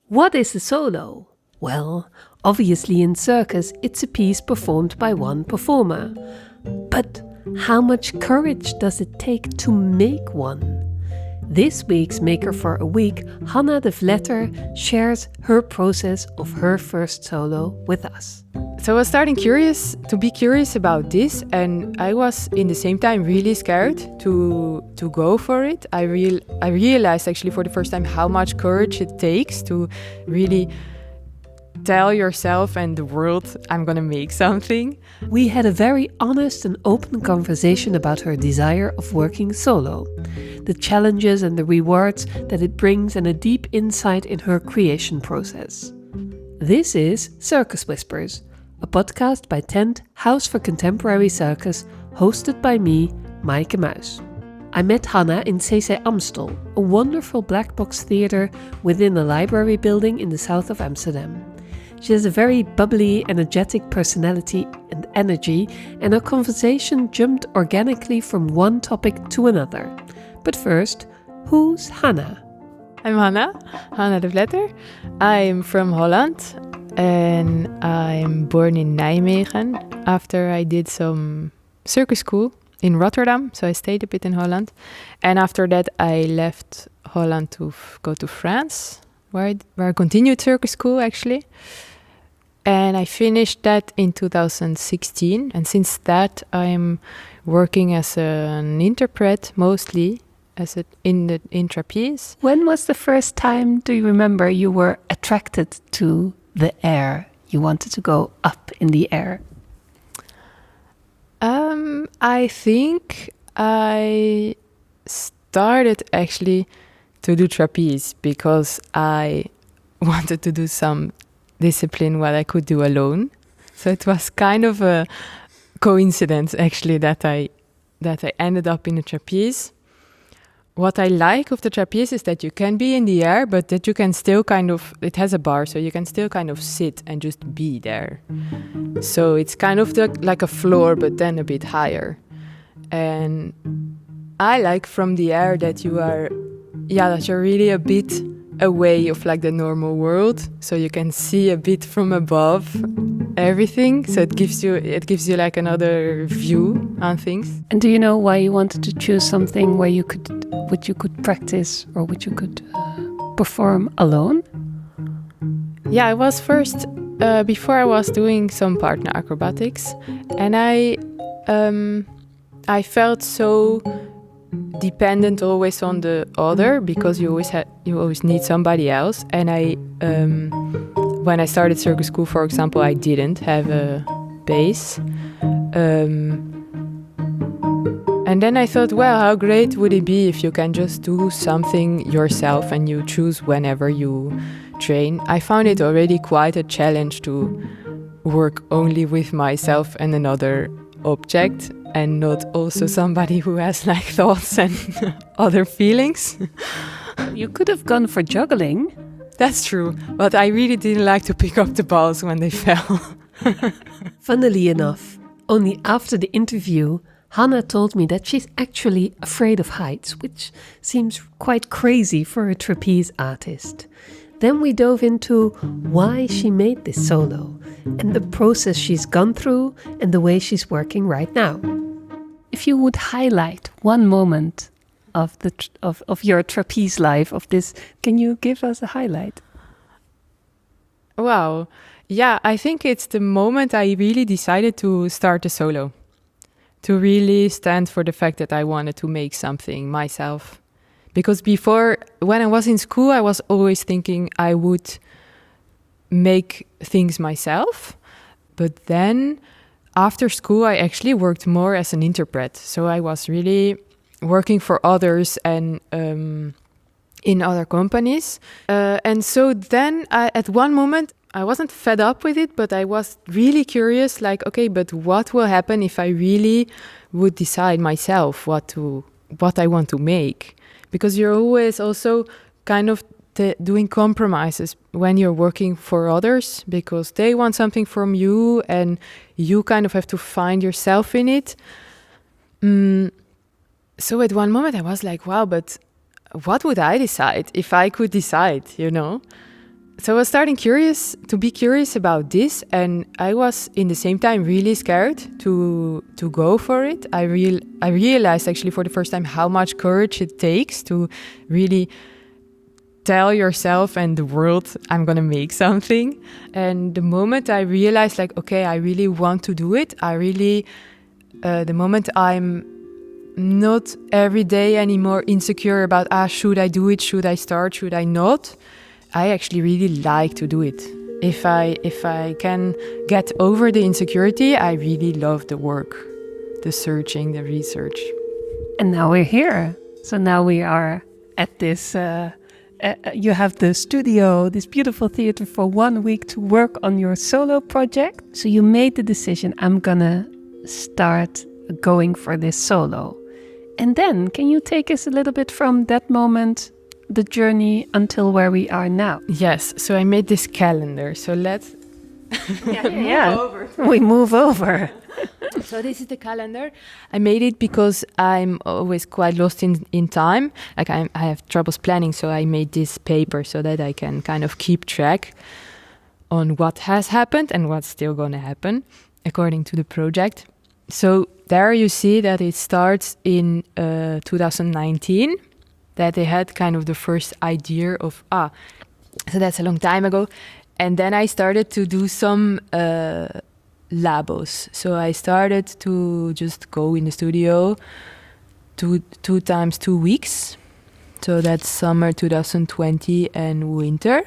What is a solo? Well, obviously in circus it's a piece performed by one performer. But how much courage does it take to make one? This week's Maker for a Week, Hanna de Vletter, shares her process of her first solo with us. So I was starting to be curious about this, and I was in the same time really scared to go for it. I realized actually for the first time how much courage it takes to really tell yourself and the world, I'm gonna make something. We had a very honest and open conversation about her desire of working solo, the challenges and the rewards that it brings, and a deep insight in her creation process. This is Circus Whispers, a podcast by Tent, House for Contemporary Circus, hosted by me, Maaike Muis. I met Hanna in CC Amstel, a wonderful black box theatre within a library building in the south of Amsterdam. She has a very bubbly, energetic personality and energy, and our conversation jumped organically from one topic to another. But first, who's Hanna? I'm Hanna de Vletter. I'm from Holland and I'm born in Nijmegen after I did some circus school in Rotterdam, so I stayed a bit in Holland. And after that I left Holland to go to France, where I continued circus school actually. And I finished that in 2016. And since that, I'm working as an interpret, mostly in trapeze. When was the first time, do you remember, you were attracted to the air? You wanted to go up in the air? I think I started actually to do trapeze because I wanted to do some discipline what I could do alone. So it was kind of a coincidence actually that I ended up in a trapeze. What I like of the trapeze is that you can be in the air, but that you can still it has a bar, so you can still kind of sit and just be there. So it's kind of like a floor, but then a bit higher. And I like from the air that you're really a bit away of like the normal world, so you can see a bit from above everything, so it gives you like another view on things. And do you know why you wanted to choose something which you could practice or which you could perform alone? Yeah, I was first before I was doing some partner acrobatics, and I felt so dependent always on the other because you always need somebody else. And when I started circus school, for example, I didn't have a base, and then I thought, well, how great would it be if you can just do something yourself and you choose whenever you train. I found it already quite a challenge to work only with myself and another object, and not also somebody who has like thoughts and other feelings. You could have gone for juggling. That's true, but I really didn't like to pick up the balls when they fell. Funnily enough, only after the interview, Hanna told me that she's actually afraid of heights, which seems quite crazy for a trapeze artist. Then we dove into why she made this solo and the process she's gone through and the way she's working right now. If you would highlight one moment of your trapeze life of this, can you give us a highlight? Wow. Yeah, I think it's the moment I really decided to start a solo, to really stand for the fact that I wanted to make something myself. Because before, when I was in school, I was always thinking I would make things myself. But then after school, I actually worked more as an interpret. So I was really working for others and in other companies. And so then at one moment, I wasn't fed up with it, but I was really curious, like, okay, but what will happen if I really would decide myself what I want to make? Because you're always also kind of doing compromises when you're working for others, because they want something from you and you kind of have to find yourself in it. So at one moment I was like, wow, but what would I decide if I could decide, you know? So I was starting to be curious about this, and I was in the same time really scared to go for it. I realized actually for the first time how much courage it takes to really tell yourself and the world, I'm gonna make something. And the moment I realized like, okay, I really want to do it, the moment I'm not every day anymore insecure about, should I do it? Should I start? Should I not? I actually really like to do it. If I can get over the insecurity, I really love the work, the searching, the research. And now we're here. So now we are at this, you have the studio, this beautiful theater for 1 week to work on your solo project. So you made the decision, I'm gonna start going for this solo. And then can you take us a little bit from that moment, the journey until where we are now? Yes, so I made this calendar. So let's move over. We move over. So this is the calendar. I made it because I'm always quite lost in time. Like I have troubles planning, so I made this paper so that I can kind of keep track on what has happened and what's still going to happen according to the project. So there you see that it starts in 2019, that they had kind of the first idea of, so that's a long time ago. And then I started to do some labos. So I started to just go in the studio two times 2 weeks. So that's summer 2020 and winter.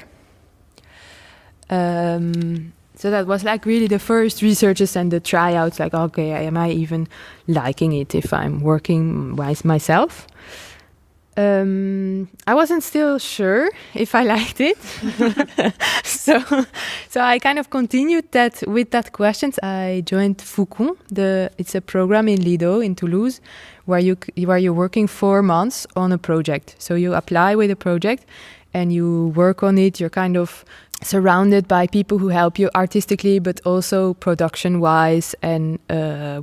So that was like really the first researches and the tryouts, like, okay, am I even liking it if I'm working myself? I wasn't still sure if I liked it. so I kind of continued that with that questions. I joined Foucon. It's a program in Lido in Toulouse where you're working 4 months on a project. So you apply with a project and you work on it. You're kind of surrounded by people who help you artistically, but also production-wise and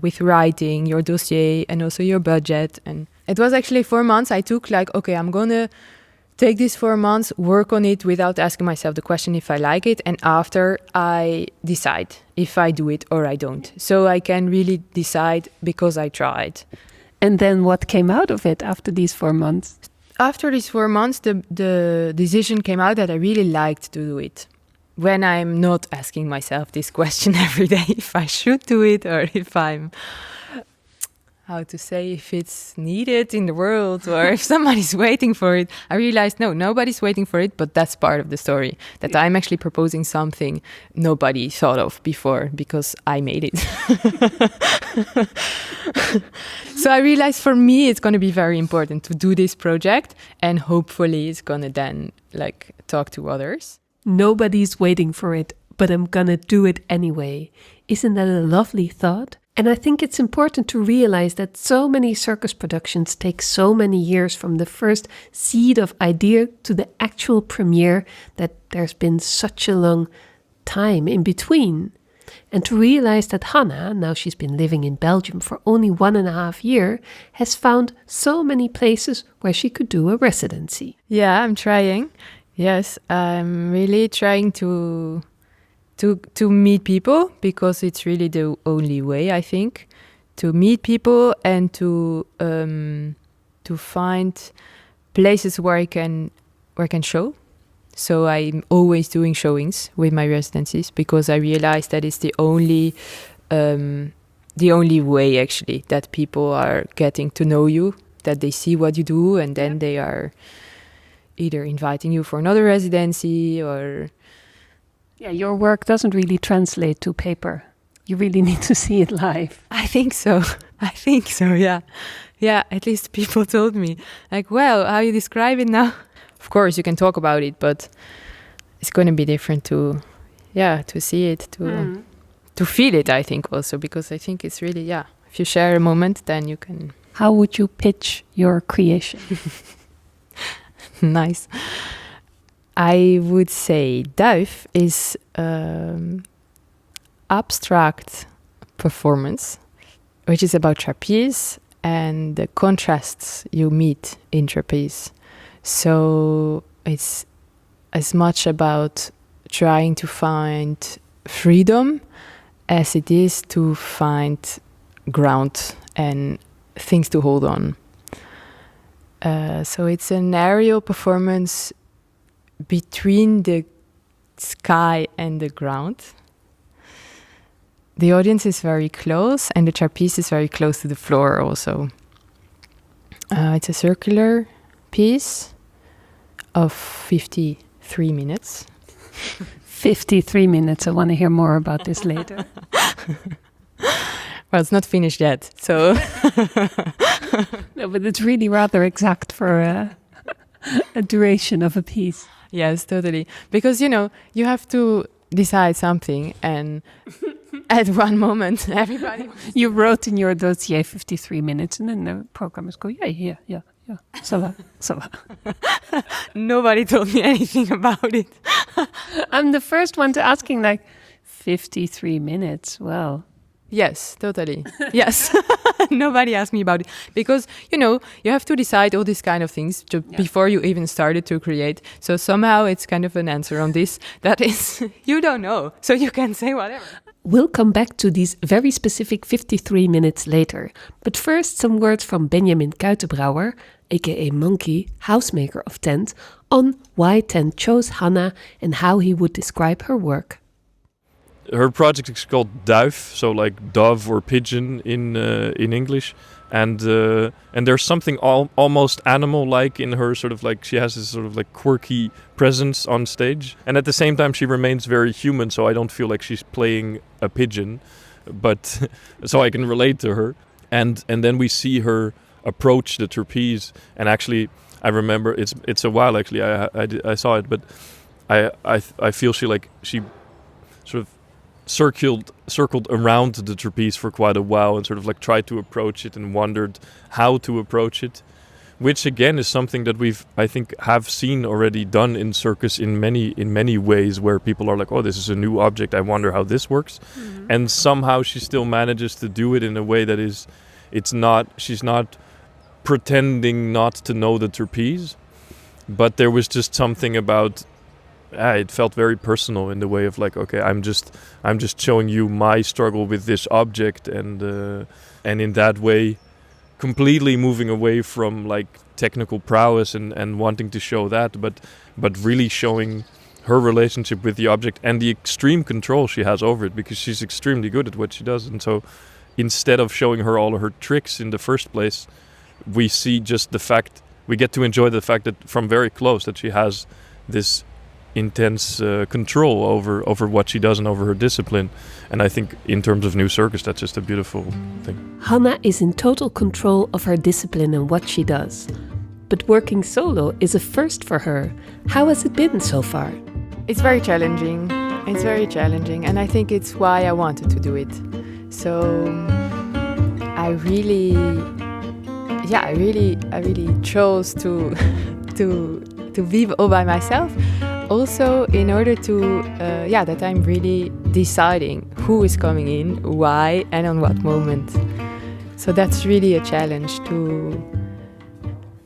with writing your dossier and also your budget. And it was actually 4 months. I took like, okay, I'm going to take these 4 months, work on it without asking myself the question if I like it. And after I decide if I do it or I don't. So I can really decide because I tried. And then what came out of it after these 4 months? After these 4 months, the decision came out that I really liked to do it. When I'm not asking myself this question every day, if I should do it or if I'm, if it's needed in the world or if somebody's waiting for it, I realized, no, nobody's waiting for it, but that's part of the story, that I'm actually proposing something nobody thought of before because I made it. So I realized for me, it's going to be very important to do this project and hopefully it's going to then like talk to others. Nobody's waiting for it, but I'm gonna do it anyway. Isn't that a lovely thought? And I think it's important to realize that so many circus productions take so many years from the first seed of idea to the actual premiere, that there's been such a long time in between. And to realize that Hanna, now she's been living in Belgium for only 1.5 years, has found so many places where she could do a residency. Yeah, I'm trying. Yes, I'm really trying to meet people because it's really the only way, I think, to meet people and to find places where I can show. So I'm always doing showings with my residencies because I realized that it's the only way actually that people are getting to know you, that they see what you do and then they are either inviting you for another residency or... Yeah, your work doesn't really translate to paper. You really need to see it live. I think so, yeah. Yeah, at least people told me. Like, well, how you describe it now? Of course, you can talk about it, but it's going to be different to see it, to feel it, I think, also. Because I think it's really, if you share a moment, then you can... How would you pitch your creation? Nice. I would say Duif is abstract performance, which is about trapeze and the contrasts you meet in trapeze. So it's as much about trying to find freedom as it is to find ground and things to hold on. So it's an aerial performance between the sky and the ground. The audience is very close, and the trapeze is very close to the floor also. It's a circular piece of 53 minutes. 53 minutes. I want to hear more about this later. Well, it's not finished yet, so... No, but it's really rather exact for a duration of a piece. Yes, totally. Because, you have to decide something, and at one moment, everybody... You wrote in your dossier 53 minutes, and then the programmers go, yeah. Ça va. Nobody told me anything about it. I'm the first one to asking, 53 minutes, well... Yes, totally. Yes. Nobody asked me about it. Because, you have to decide all these kind of things before you even started to create. So somehow it's kind of an answer on this. That is, you don't know. So you can say whatever. We'll come back to these very specific 53 minutes later. But first, some words from Benjamin Kuitenbrouwer, aka Monkey, housemaker of Tent, on why Tent chose Hanna and how he would describe her work. Her project is called Duif, so like dove or pigeon in English, and there's something almost animal-like in her. Sort of like she has this sort of like quirky presence on stage, and at the same time she remains very human. So I don't feel like she's playing a pigeon, but so I can relate to her. And then we see her approach the trapeze, and actually I remember it's a while actually I saw it, but I feel she sort of circled around the trapeze for quite a while and sort of like tried to approach it and wondered how to approach it, which again is something that I think have seen already done in circus in many ways, where people are like, oh, this is a new object, I wonder how this works. Mm-hmm. And somehow she still manages to do it in a way that she's not pretending not to know the trapeze, but there was just something about it felt very personal in the way of like, okay, I'm just showing you my struggle with this object, and in that way completely moving away from like technical prowess and wanting to show that, but really showing her relationship with the object and the extreme control she has over it, because she's extremely good at what she does. And so instead of showing her all of her tricks in the first place, we see just we get to enjoy the fact that from very close that she has this intense control over what she does and over her discipline. And I think in terms of new circus, that's just a beautiful thing. Hanna is in total control of her discipline and what she does. But working solo is a first for her. How has it been so far? It's very challenging. And I think it's why I wanted to do it. So I really chose to be all by myself. Also, in order to, that I'm really deciding who is coming in, why, and on what moment. So that's really a challenge to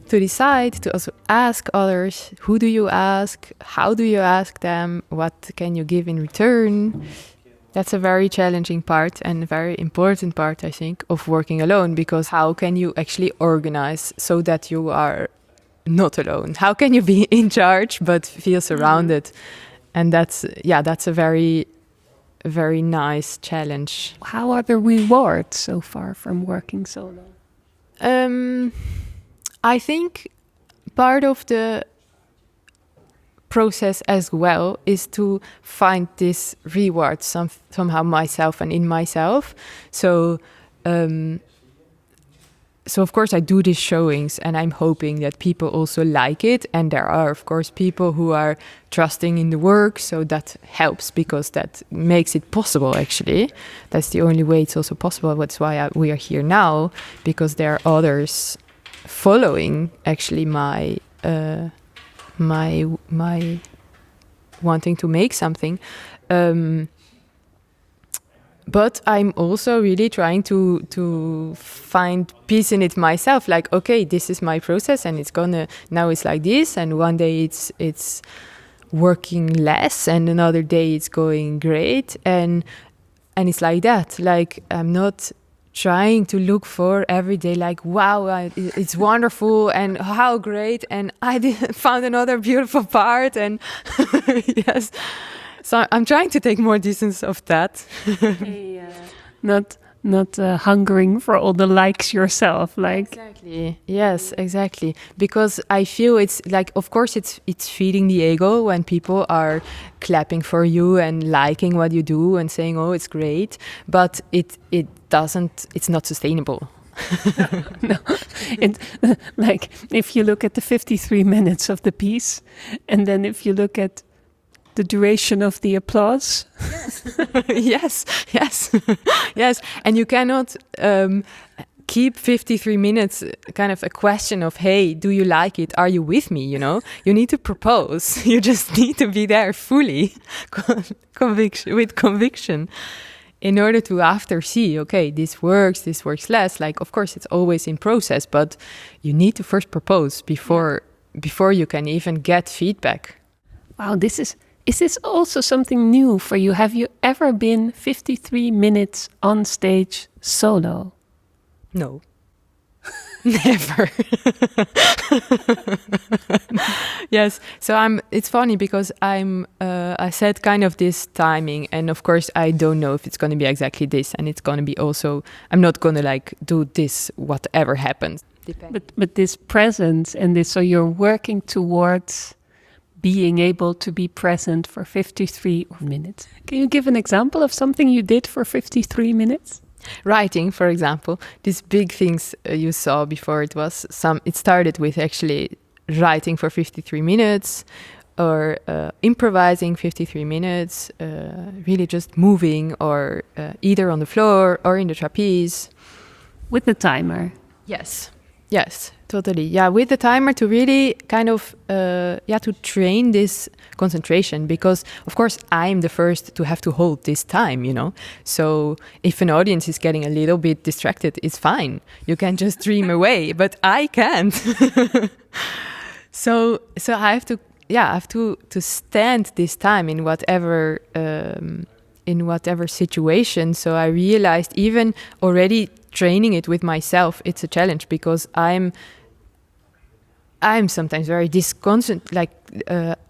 decide, to also ask others, who do you ask, how do you ask them, what can you give in return. That's a very challenging part and a very important part, I think, of working alone, because how can you actually organize so that you are not alone? How can you be in charge but feel surrounded? Mm-hmm. And that's a very, very nice challenge. How are the rewards so far from working solo? I think part of the process as well is to find this reward somehow myself and in myself. So of course I do these showings and I'm hoping that people also like it. And there are of course people who are trusting in the work. So that helps because that makes it possible actually. That's the only way it's also possible. That's why we are here now, because there are others following actually my wanting to make something. But I'm also really trying to find peace in it myself. Like, okay, this is my process and it's like this. And one day it's working less, and another day it's going great, and it's like that. Like, I'm not trying to look for every day, like, wow, it's wonderful and how great, and I found another beautiful part, and yes. So I'm trying to take more distance of that. Not hungering for all the likes yourself, like. Exactly. Yes, exactly. Because I feel it's like, of course, it's feeding the ego when people are clapping for you and liking what you do and saying, "Oh, it's great," but it's not sustainable. No, like if you look at the 53 minutes of the piece, and then if you look at the duration of the applause. Yes, yes. And you cannot keep 53 minutes kind of a question of, hey, do you like it? Are you with me? You know, you need to propose. You just need to be there fully, with conviction, in order to after see, okay, this works less. Like, of course, it's always in process, but you need to first propose before you can even get feedback. Wow, is this also something new for you? Have you ever been 53 minutes on stage solo? No. Never. Yes. So it's funny because I set kind of this timing, and of course I don't know if it's going to be exactly this, and it's going to be also, I'm not going to like do this whatever happens. But this presence and this, so you're working towards being able to be present for 53 minutes. Can you give an example of something you did for 53 minutes? Writing, for example, these big things you saw before, it started with actually writing for 53 minutes or improvising 53 minutes, really just moving or either on the floor or in the trapeze. With the timer? Yes, totally. Yeah, with the timer to really kind of, to train this concentration, because of course I'm the first to have to hold this time, you know. So if an audience is getting a little bit distracted, it's fine. You can just dream away, but I can't. So I have to stand this time in whatever situation. So I realized even already training it with myself, it's a challenge, because I'm sometimes very I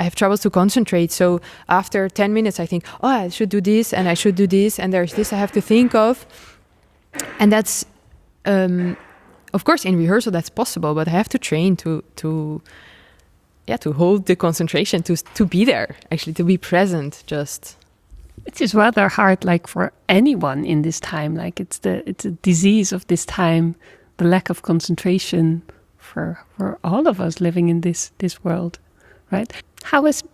have troubles to concentrate. So after 10 minutes, I think, I should do this and I should do this, and there's this I have to think of. And that's, of course, in rehearsal that's possible, but I have to train to hold the concentration, to be there, actually, to be present, just. It is rather hard, like for anyone in this time. Like it's a disease of this time, the lack of concentration for all of us living in this world, right? How has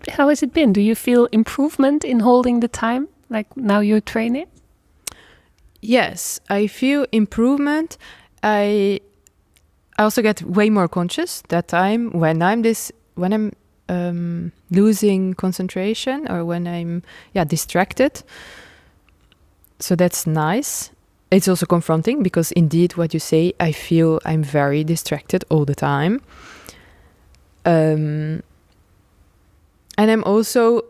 it been? Do you feel improvement in holding the time? Like now you train it? Yes, I feel improvement. I also get way more conscious that time when I'm losing concentration or when I'm distracted. So that's nice. It's also confronting, because indeed what you say, I feel I'm very distracted all the time. And I'm also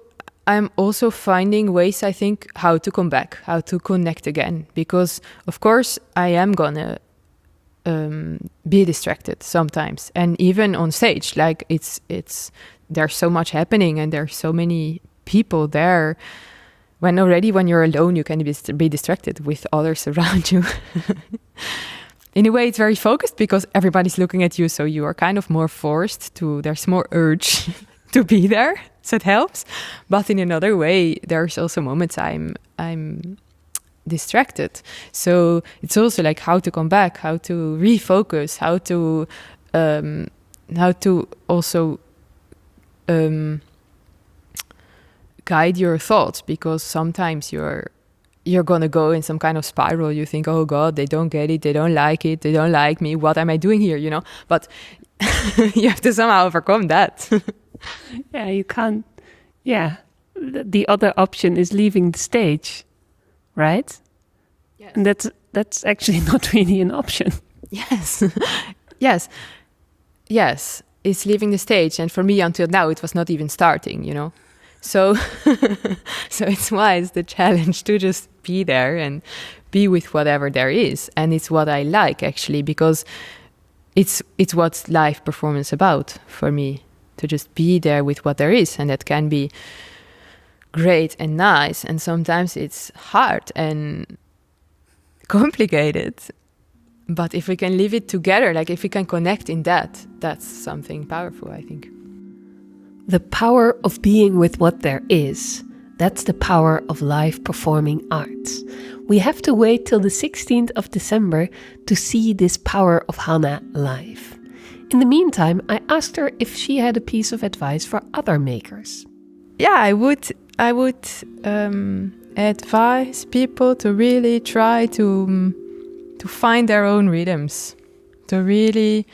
finding ways, I think, how to come back, how to connect again, because of course I am gonna be distracted sometimes, and even on stage, like it's there's so much happening and there's so many people there. When you're alone, you can be distracted with others around you. In a way, it's very focused because everybody's looking at you, so you are kind of more forced to. There's more urge to be there, so it helps. But in another way, there's also moments I'm distracted. So it's also like how to come back, how to refocus, how to also guide your thoughts, because sometimes you're gonna go in some kind of spiral. You think, oh God, they don't get it, they don't like it, they don't like me, what am I doing here, you know? But you have to somehow overcome that. Yeah, you can't. Yeah, the other option is leaving the stage, right? Yes. And that's actually not really an option. Yes, it's leaving the stage, and for me until now it was not even starting, you know. So, so it's wise, the challenge to just be there and be with whatever there is. And it's what I like, actually, because it's what live performance about for me, to just be there with what there is. And that can be great and nice. And sometimes it's hard and complicated. But if we can live it together, like if we can connect in that, that's something powerful, I think. The power of being with what there is. That's the power of live performing arts. We have to wait till the 16th of December to see this power of Hanna live. In the meantime, I asked her if she had a piece of advice for other makers. Yeah, I would advise people to really try to find their own rhythms. To really,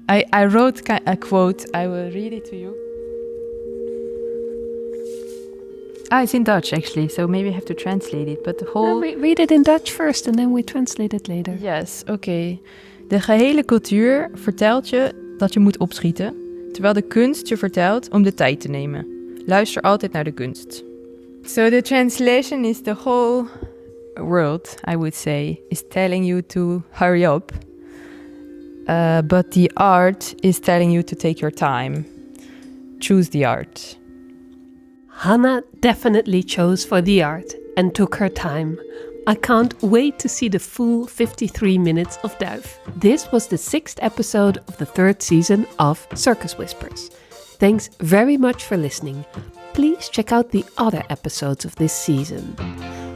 I wrote a quote. I will read it to you. It's in Dutch, actually, so maybe I have to translate it. But the whole... No, read it in Dutch first and then we translate it later. Yes, oké. De gehele cultuur vertelt je dat je moet opschieten, terwijl de kunst je vertelt om de tijd te nemen. Luister altijd naar de kunst. So the translation is the whole world, I would say, is telling you to hurry up. But the art is telling you to take your time. Choose the art. Hanna definitely chose for the art and took her time. I can't wait to see the full 53 minutes of Duif. This was the 6th episode of the 3rd season of Circus Whispers. Thanks very much for listening. Please check out the other episodes of this season.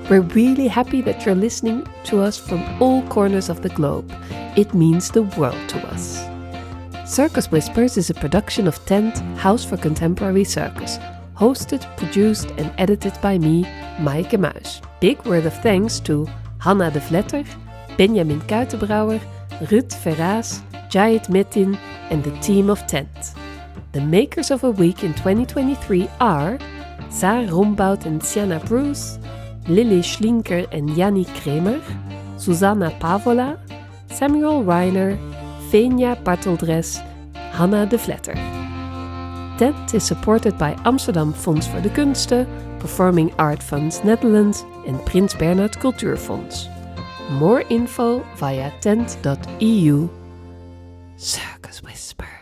We're really happy that you're listening to us from all corners of the globe. It means the world to us. Circus Whispers is a production of Tent, House for Contemporary Circus, hosted, produced and edited by me, Maaike Muis. Big word of thanks to Hanna de Vletter, Benjamin Kuitenbrouwer, Ruud Verraas, Jayet Metin and the team of Tent. The makers of a week in 2023 are Saar Rombout and Sienna Bruce, Lily Schlinker and Jannie Kremer, Susanna Pavola, Samuel Reiner, Fenja Barteldres, Hanna de Vletter. Tent is supported by Amsterdam Fonds voor de Kunsten, Performing Art Funds Netherlands en Prins Bernhard Cultuurfonds. More info via tent.eu. Circus Whispers.